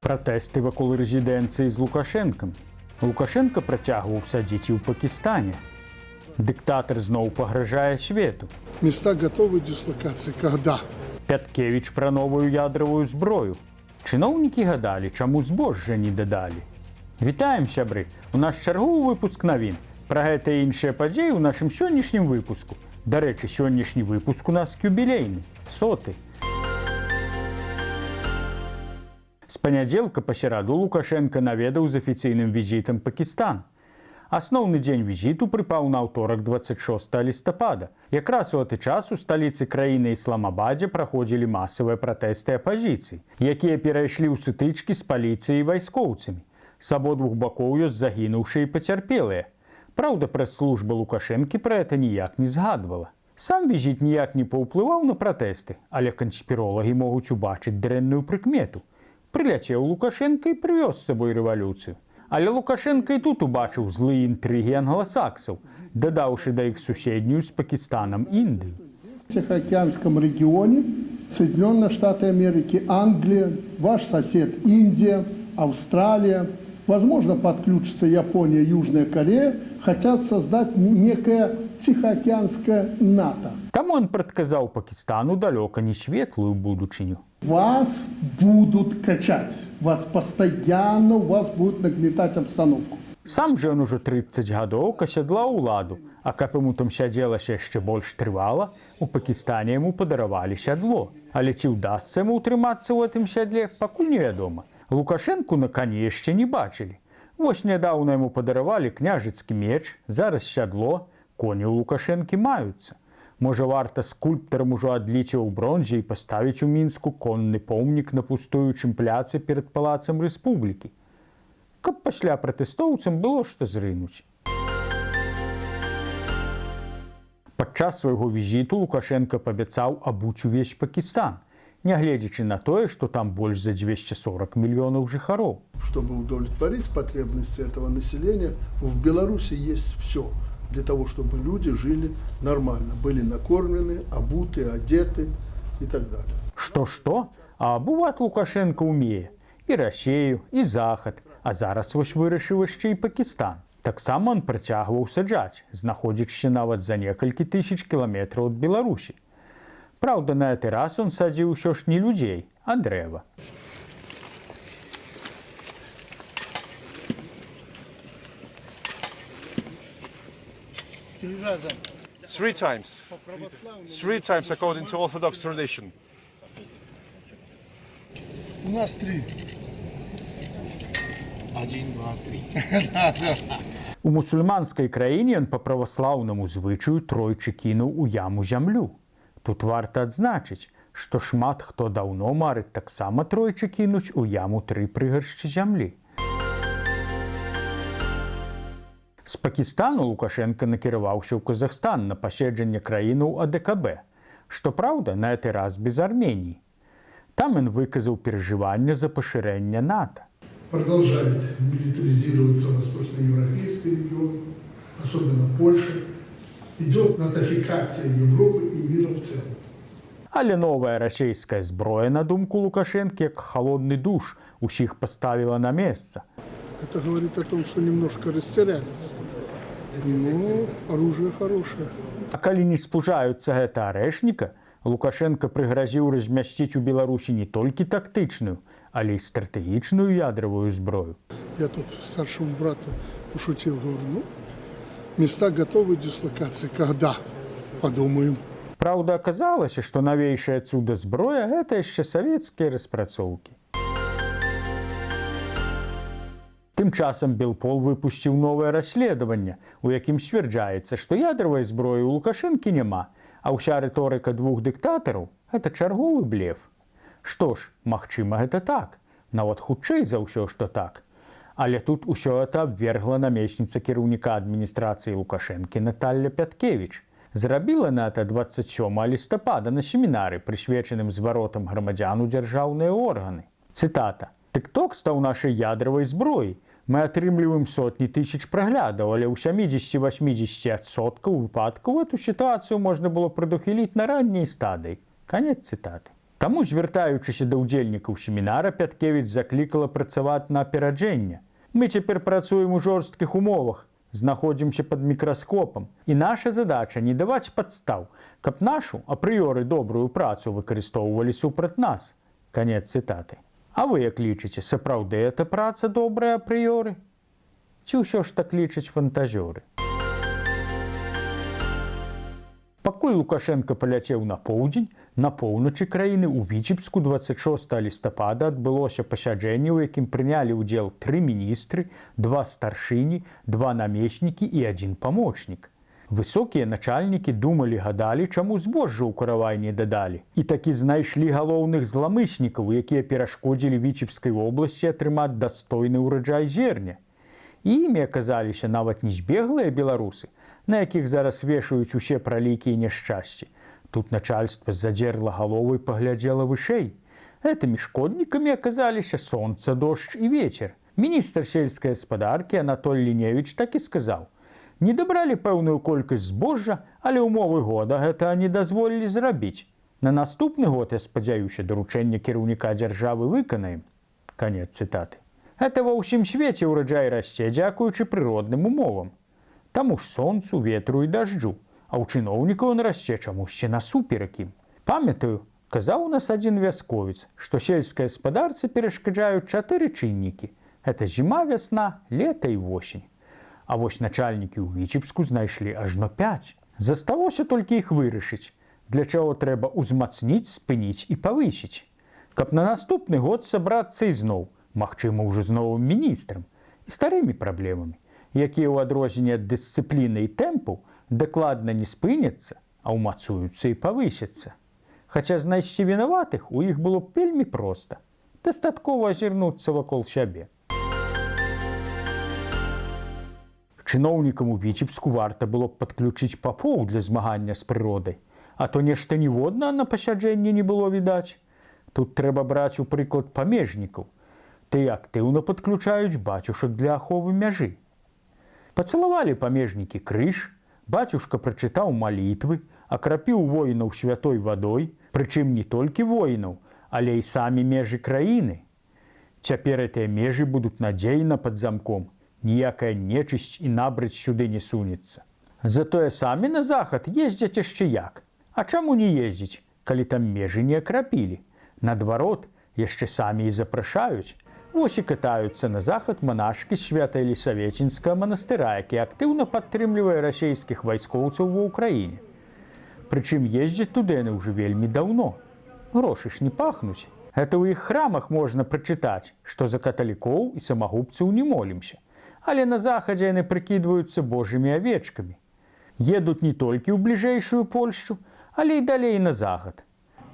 Протести вокруг резиденції з Лукашенком. Лукашенко притягувався дітей у Пакистані. Диктатор знову погрожає світу. Места готовы дислокации когда? Пяткевич про новую ядровую зброю. Чиновники гадали, чому збожжя не додали. Вітаємо, сябри! У нас черговий випуск новин. Про гэта і іншыя падзеі ў нашым сённяшнім выпуску. Дарэчы, сённяшні выпуск у нас юбілейны, 100-й. З панядзелка па сераду Лукашенко наведаў з афіцыйным візітам Пакістан. Асноўны дзень візіту прыпаў на ўторак 26 лістапада. Якраз у гэты час у сталіцы краіны Ісламабадзе праходзілі масавыя пратэсты апазіцыі, якія перайшлі ў сутычкі з паліцыяй і вайскоўцамі. З абодвух бакоў ёсць загінуўшыя і пацярпелыя. Праўда, прэс-служба Лукашэнкі пра гэта ніяк не згадвала. Сам візіт ніяк не паўплываў на пратэсты, але канспіролагі могуць убачыць дрэнную прыкмету. Прыляцеў Лукашенка і прывёз з сабой рэвалюцыю. Але Лукашенка і тут убачыў злыя інтрыгі англасаксаў, дадаўшы да іх суседнюю з Пакістанам Індыю. В Тихоокеанском регионе Соединенные Штаты Америки, Англия, ваш сосед Индия, Австралия, возможно, подключится Япония, Южная Корея, хотят создать некое Тихоокеанское НАТО. Таму он прадказаў Пакістану далёка не светлую будучыню. Вас будут качать, вас постоянно, вас будут нагнетать обстановку. Сам жа ён ужо 30 гадоў касядлаў уладу, а каб яму там сядзелася яшчэ больш трывала, у Пакістане яму падаравалі сядло. Але ці ўдасца яму ўтрымацца ў гэтым сядле, пакуль невядома. Лукашэнку на коне яшчэ не бачылі. Вось нядаўна яму падаравалі княжыцкі меч, зараз сядло, коні ў Лукашэнкі маюцца. Можа, варта скульптарам ужо адліць у бронзе і паставіць у Мінску конны помнік на пустуючым пляцы перад палацам Рэспублікі. Каб пасля пратэстоўцам было што зрынуць. Падчас свайго візіту Лукашенко пабяцаў абуць увесь Пакістан, нягледзячы на тое, што там больш за 240 мільёнаў жыхароў. Чтобы удовлетворить потребности этого населения, в Беларуси есть все для того, чтобы люди жили нормально, были накормлены, обуты, одеты и так далее. Што? А абуваць Лукашенко ўмее. І Расею, і Захад, а зараз вось вырашыў яшчэ і Пакістан. Таксама он працягваў саджаць, знаходзячыся нават за некалькі тысяч кіламетраў ад Беларусі. Праўда, на гэты раз он садзіў усё ж не людзей, а дрэва. Three times according to Orthodox tradition. У нас 3. 1, 2, 3. У мусульманскай краіне ён па праваслаўнаму звычаю тройчы кінуў у яму зямлю. Тут варта адзначыць, што шмат хто даўно марыць таксама тройчы кінуць у яму 3 прыгаршчы зямлі. З Пакістану Лукашенко накіраваўся ў Казахстан на паседжанне краінаў АДКБ, што праўда, на гэты раз без Арменіі. Там ён выказаў перажыванне за пашырэнне НАТО. Продолжает милитаризироваться восточноевропейский регион, особенно Польша. Идет натофикация Европы и мира в целом. Але новая расійская зброя, на думку Лукашенкі, як холодны душ, усіх паставіла на месца. Это говорит о том, что немножко растерялись. Но оружие хорошее. А калі не спужаюцца гэта арэшніка, Лукашенко прыгразіў размясціць у Беларусі не толькі тактычную, але і стратэгічную ядравую зброю. Я тут старшему брату пошутил, говорю, места готовы дислокации. Когда? Подумаем. Праўда, аказалася, што навейшая цуда зброя – гэта яшчэ савецкія распрацоўкі. Тым часам Белпол выпусціў новае расследаванне, у якім сцвярджаецца, што ядравай зброі ў Лукашэнкі няма, а ўся рыторыка двух дыктатараў – гэта чарговы блеф. Што ж, магчыма, гэта так. Нават хутчэй за ўсё, што так. Але тут усё гэта абвергла намесніца кіраўніка адміністрацыі Лукашэнкі Наталля Пяткевіч. Зрабіла на гэта 27 лістапада на семінары, прысвечаным зваротам грамадзян у дзяржаўныя органы. Цытата. «Тык-ток стаў нашай ядравай зброяй. Мы атрымліваем сотні тысяч праглядаў, але ў 70-80% выпадкаў эту сітуацыю можна было прадухіліць на ранняй стадыі». Канец цытаты. Таму, звяртаючыся да ўдзельнікаў семінара, Пяткевіч заклікала працаваць на апераджэнне. Мы цяпер працуем у жорсткіх умовах, знаходзімся пад мікраскопам, і наша задача не даваць падстаў, каб нашу апрыёры добрую працу выкарыстоўвалі супраць нас. Канец цытаты. А вы як лічыце, сапраўды эта праца добрая апрыёры? Ці ўсё ж так лічаць фантазёры? Пакуль Лукашенко паляцеў на поўдзень, на поўначы краіны ў Віцебску 26 лістапада адбылося пасяджэнне, у якім прынялі ўдзел 3 міністры, 2 старшыні, 2 намеснікі і 1 памочнік. Высокія начальнікі думалі, гадалі, чаму збожжа ў каравай не дадалі. І такі знайшлі галоўных зламыснікаў, якія перашкодзілі Віцебскай вобласці атрымаць дастойны ўраджай зерня. І імі аказаліся нават не збеглыя беларусы, на якіх зараз вешаюць усе пралікі і няшчасці. Тут начальства задзерла галову і паглядзела вышэй. Гэтымі шкоднікамі аказаліся сонца, дождж і вецер. Міністр сельскай гаспадаркі Анатоль Ліневіч так і сказаў: не дабралі пэўную колькасць збожжа, але ўмовы года гэта не дазволілі зрабіць. На наступны год, я спадзяюся, даручэнне кіраўніка дзяржавы выканаем. Канец цытаты. Гэта ва ўсім свеце ўраджай расце дзякуючы прыродным умовам. Таму ж сонцу, ветру і дажджу. А ў чыноўнікаў ён расце чамусьці насуперак ім. Памятаю, казаў у нас адзін вясковец, што сельскай гаспадарцы перашкаджаюць 4 чыннікі. Гэта зіма, вясна, лета і восень. А вось начальнікі ў Віцебску знайшлі ажно 5. Засталося толькі іх вырашыць, для чаго трэба ўзмацніць, спыніць і павысіць. Каб на наступны год сабрацца ізноў, магчыма, ўжо з новым міністрам і старымі праблемамі, якія ў адрозненне ад дысцыпліны і тэмпу дакладна не спыняцца, а ўмацуюцца і павысяцца. Хаця знайсці вінаватых у іх было б вельмі проста. Дастаткова азірнуцца вакол сябе. Чыноўнікам у Віцебску варта было б падключыць папоў для змагання з прыродай, а то нешта ніводна на пасяджэнні не было відаць. Тут трэба браць у прыклад памежнікаў. Тыя актыўна падключаюць бацюшак для аховы мяжы. Пацалавалі памежнікі крыж, бацюшка прачытаў малітвы, акрапіў воінаў святой вадой, прычым не толькі воінаў, але і самі межы краіны. Цяпер гэтыя межы будуць надзейна пад замком. Ніякая нечысць і набрыць сюды не сунецца. Затое самі на захад ездзяць яшчэ як. А чаму не ездзіць, калі там межы не акрапілі? Наадварот, яшчэ самі і запрашаюць. Вось і катаюцца на захад манашкі Свята-Елісаветінскага манастыра, які актыўна падтрымлівае расейскіх вайскоўцаў ва ўкраіне. Прычым ездзяць туды яны ўжо вельмі даўно. Грошы ж не пахнуць. Гэта ў іх храмах можна прачытаць, што за каталікоў і самагубцаў не молімся. Але на захадзе яны прыкідваюцца божымі авечкамі. Едуць не толькі ў бліжэйшую Польшчу, але і далей на захад.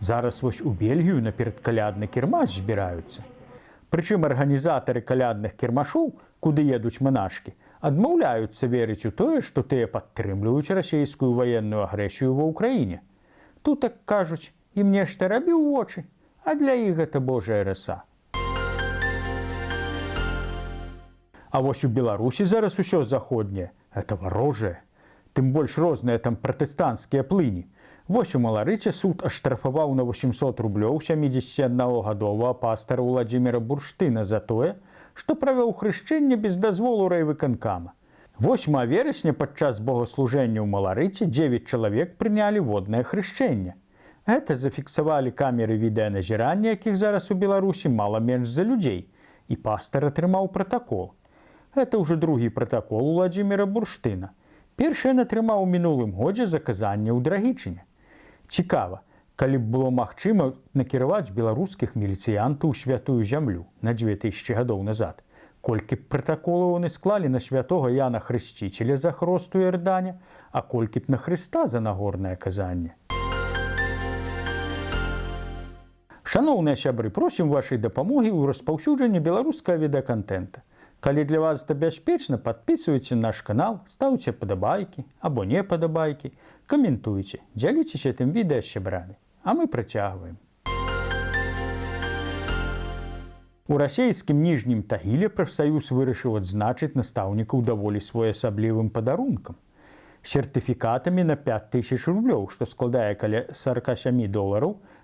Зараз вось у Бельгію на перадкалядны кірмаш збіраюцца. Прычым арганізатары калядных кірмашоў, куды едуць манашкі, адмаўляюцца верыць у тое, што тыя падтрымліваюць расейскую ваенную агрэсію ва ўкраіне. Тут, так кажуць, ім нешта рабіў вочы, а для іх гэта божая раса. А вось у Беларусі зараз усё заходняе, гэта варожае. Тым больш розныя там пратэстанцкія плыні. Вось у Маларыце суд аштрафаваў на 800 рублёў 71-гадовага пастара Владзіміра Бурштына за тое, што правёў хрышчэнне без дазволу райвыканкама. 8 верасня падчас богаслужэння ў Маларыце 9 чалавек прынялі воднае хрышчэнне. Гэта зафіксавалі камеры відэаназірання, якіх зараз у Беларусі мала менш за людзей, і пастар атрымаў пратакол. Гэта ўжо другі пратакол Владзіміра Бурштына. Першы ён атрымаў у мінулым годзе за казанне ў Драгічыне. Цікава, калі б было магчыма накіраваць беларускіх міліцыянтаў у святую зямлю на 2000 гадоў назад, колькі б пратаколаў яны склалі на святога Яна Хрысціцеля за хрост у Іордані, а колькі б на Хрыста за нагорнае казанне. Шаноўныя сябры, просім вашай дапамогі ў распаўсюджанні беларускага відэакантэнта. Калі для вас это бяспечна, падпісвайце наш канал, стаўце падабайкі або не падабайкі, каментуйце, дзяліцеся гэтым відэа з сябрамі. А мы працягваем. У расейскім ніжнім Тагіле прафсаюз вырашыў адзначыць настаўнікаў даволі своеасаблівым падарункам. Сертыфікатамі на 5000 рублёў, што складае каля $47,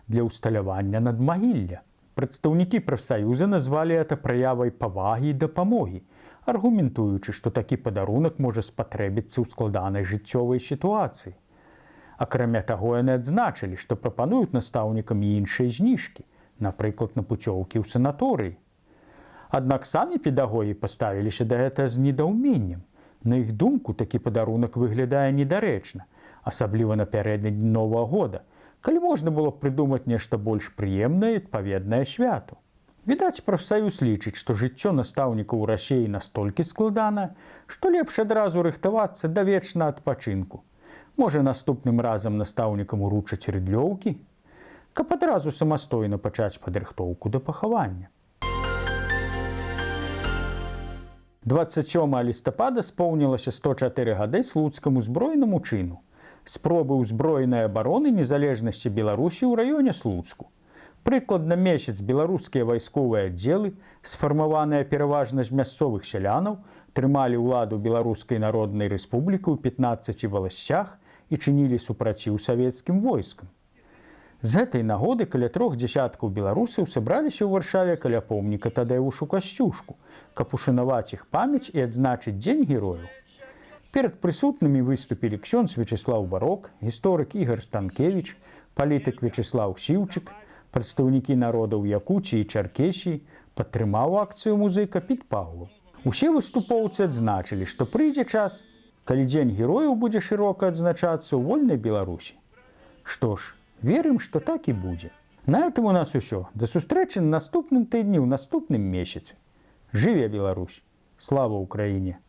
для ўсталявання надмагілля. Прадстаўнікі прафсаюза назвалі это праявай павагі і дапамогі, аргументуючы, што такі падарунак можа спатрэбіцца ў складанай жыццёвай сітуацыі. Акрамя таго, яны адзначылі, што прапануюць настаўнікам і іншыя зніжкі, напрыклад, на пуцёўкі ў санаторыі. Аднак самі педагогі паставіліся да гэтага з недаўменнем. На іх думку, такі падарунак выглядае недарэчна, асабліва напярэдадні Новага года, калі можна было б прыдумаць нешта больш прыемнае і адпаведнае святу. Відаць, прафсаюз лічыць, што жыццё настаўнікаў у Расіі настолькі складанае, што лепш адразу рыхтавацца да вечнага адпачынку. Можа, наступным разам настаўнікам уручаць рыдлёўкі, каб адразу самастойна пачаць падрыхтоўку да пахавання. 27 лістапада споўнілася 104 гады слуцкаму узброенаму чыну. Спробы ўзброенай абароны незалежнасці Беларусі ў раёне Слуцку. Прыкладна месяц беларускія вайсковыя аддзелы, сфармаваныя пераважна з мясцовых сялянаў, трымалі ўладу Беларускай Народнай Рэспублікі ў 15 валасцях і чынілі супраціў савецкім войскам. З гэтай нагоды каля 3 дзясяткаў беларусаў сабраліся ў Варшаве каля помніка Тадэвушу Касцюшку, каб ушанаваць іх памяць і адзначыць Дзень герояў. Перад прысутнымі выступілі ксёндз Вячеслаў Барок, гісторык Ігар Станкевіч, палітык Вячеслаў Сіўчык, прадстаўнікі народаў Якуціі і Чаркесіі, падтрымаў акцыю музыка Піт Паўлаў. Усе выступоўцы адзначылі, што прыйдзе час, калі Дзень герояў будзе шырока адзначацца ў вольнай Беларусі. Што ж, верым, што так і будзе. На этом у нас усё. Да сустрэчы на наступным тыдні ў наступным месяцы. Жыве Беларусь! Слава Украіне!